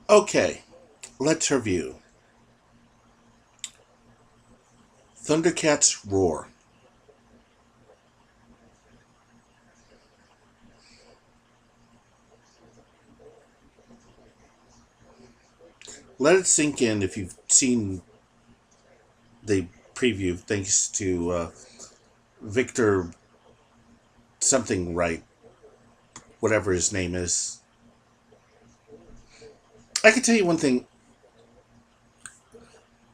Okay, let's review Thundercats Roar. Let it sink in if you've seen the preview, thanks to Victor something right, whatever his name is. I can tell you one thing.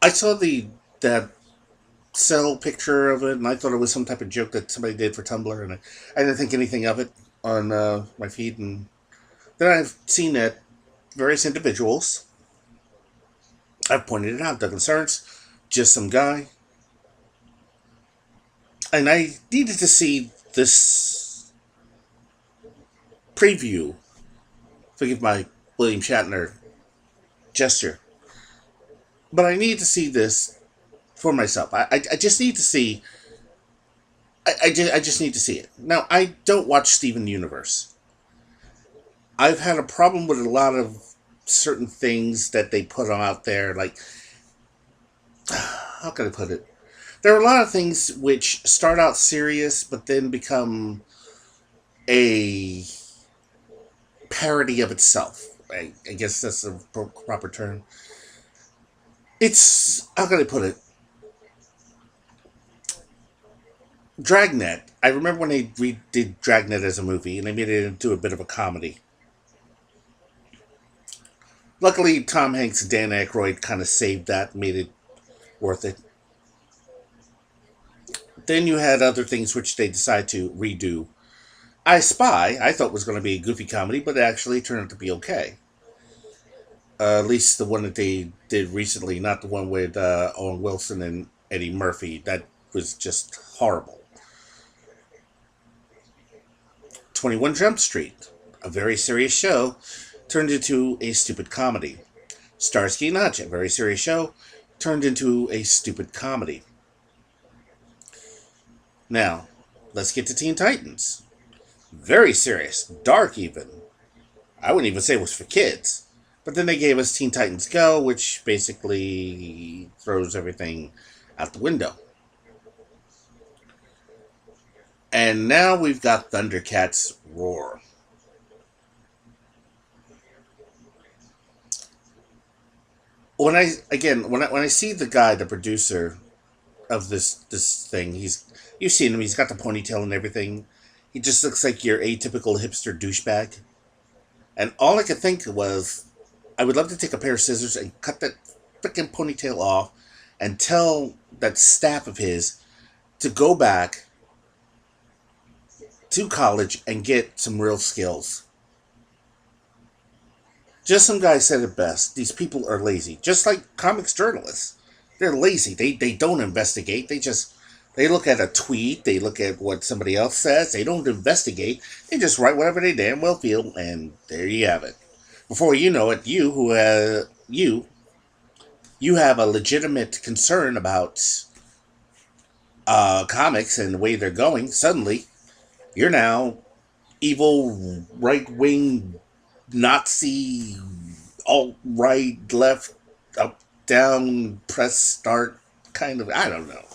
I saw that cell picture of it, and I thought it was some type of joke that somebody did for Tumblr, and I didn't think anything of it on my feed. And then I've seen that various individuals. I've pointed it out. Douglas Ernst, just some guy, and I needed to see this preview. Forgive my William Shatner gesture, but I need to see this for myself. I just need to see. I just need to see it. Now, I don't watch Steven Universe. I've had a problem with a lot of certain things that they put out there. Like, how can I put it? There are a lot of things which start out serious, but then become a parody of itself. I guess that's a proper term. It's, how can I put it? Dragnet. I remember when they redid Dragnet as a movie, and they made it into a bit of a comedy. Luckily, Tom Hanks and Dan Aykroyd kind of saved that, made it worth it. Then you had other things which they decided to redo. I Spy, I thought was going to be a goofy comedy, but it actually turned out to be okay. At least the one that they did recently, not the one with Owen Wilson and Eddie Murphy. That was just horrible. 21 Jump Street, a very serious show, turned into a stupid comedy. Starsky and Hutch, a very serious show, turned into a stupid comedy. Now, let's get to Teen Titans. Very serious, dark even. I wouldn't even say it was for kids. But then they gave us Teen Titans Go, which basically throws everything out the window. And now we've got Thundercats Roar. When I see the guy, the producer of this thing, you've seen him. He's got the ponytail and everything. He just looks like your atypical hipster douchebag. And all I could think was, I would love to take a pair of scissors and cut that freaking ponytail off, and tell that staff of his to go back to college and get some real skills. Just some guy said it best. These people are lazy. Just like comics journalists. They're lazy. They don't investigate. They look at a tweet, they look at what somebody else says, they don't investigate, they just write whatever they damn well feel, and there you have it. Before you know it, you have a legitimate concern about comics and the way they're going. Suddenly, you're now evil right wing Nazi alt right left up down press start kind of, I don't know.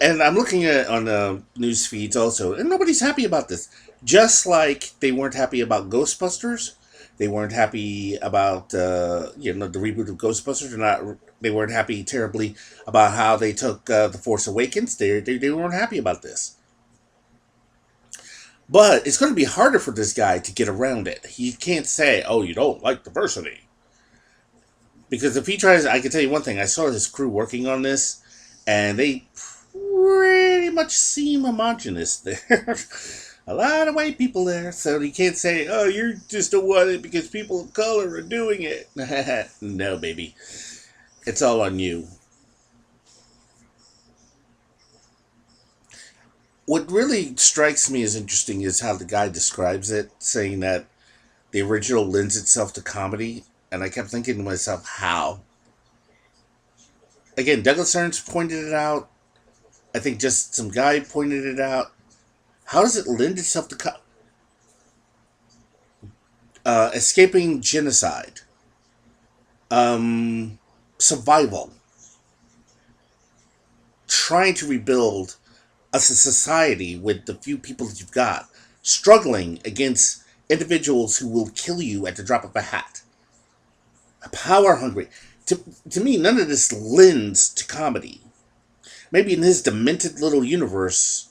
And I'm looking at on the news feeds also, and nobody's happy about this. Just like they weren't happy about Ghostbusters, they weren't happy about the reboot of Ghostbusters. They weren't happy terribly about how they took the Force Awakens. They weren't happy about this. But it's going to be harder for this guy to get around it. He can't say, "Oh, you don't like diversity," because if he tries, I can tell you one thing. I saw his crew working on this, and they pretty much seem homogenous there. A lot of white people there, so you can't say, "Oh, you're just don't want it because people of color are doing it." No, baby, it's all on you. What really strikes me as interesting is how the guy describes it, saying that the original lends itself to comedy, and I kept thinking to myself, how? Again, Douglas Ernst pointed it out. I think just some guy pointed it out. How does it lend itself to comedy? escaping genocide, survival, trying to rebuild a society with the few people that you've got, struggling against individuals who will kill you at the drop of a hat, power hungry. To me, none of this lends to comedy. Maybe in his demented little universe,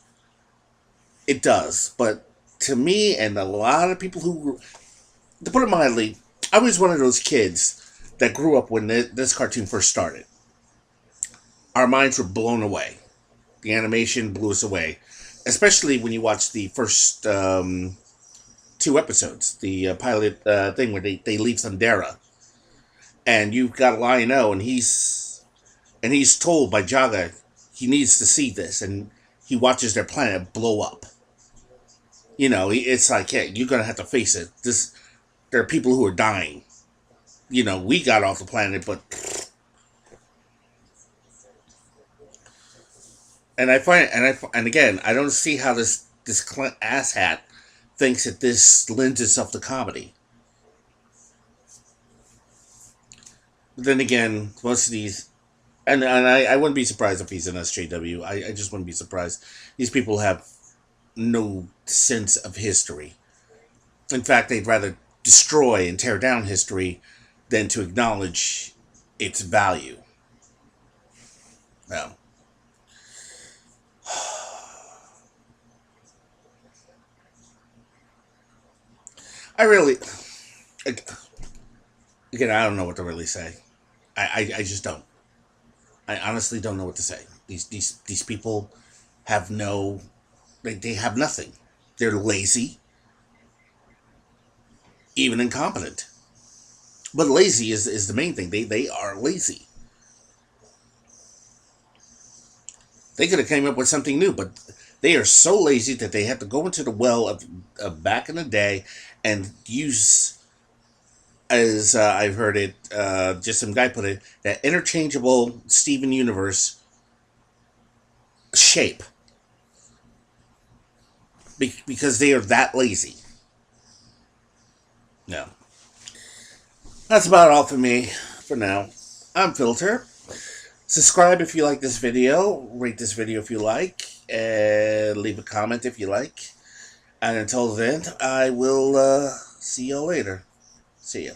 it does. But to me, and a lot of people who, to put it mildly, I was one of those kids that grew up when this cartoon first started. Our minds were blown away. The animation blew us away, especially when you watch the first two episodes, the pilot thing where they leave Thundera, and you've got Lion-O, and he's told by Jaga he needs to see this, and he watches their planet blow up. You know, it's like, hey, you're gonna have to face it. There are people who are dying. You know, we got off the planet, but and again, I don't see how this asshat thinks that this lends itself to comedy. But then again, most of these, and I wouldn't be surprised if he's an SJW. I just wouldn't be surprised. These people have no sense of history. In fact, they'd rather destroy and tear down history than to acknowledge its value. Well, I really, again, I don't know what to really say. I just don't. I honestly don't know what to say. These people have no, they have nothing. They're lazy, even incompetent. But lazy is the main thing. They are lazy. They could have came up with something new, but they are so lazy that they have to go into the well of back in the day and use, as I've heard it, just some guy put it, that interchangeable Steven Universe shape. Because they are that lazy. No. That's about all for me for now. I'm Filter. Subscribe if you like this video. Rate this video if you like. And leave a comment if you like. And until then, I will see you later. See ya.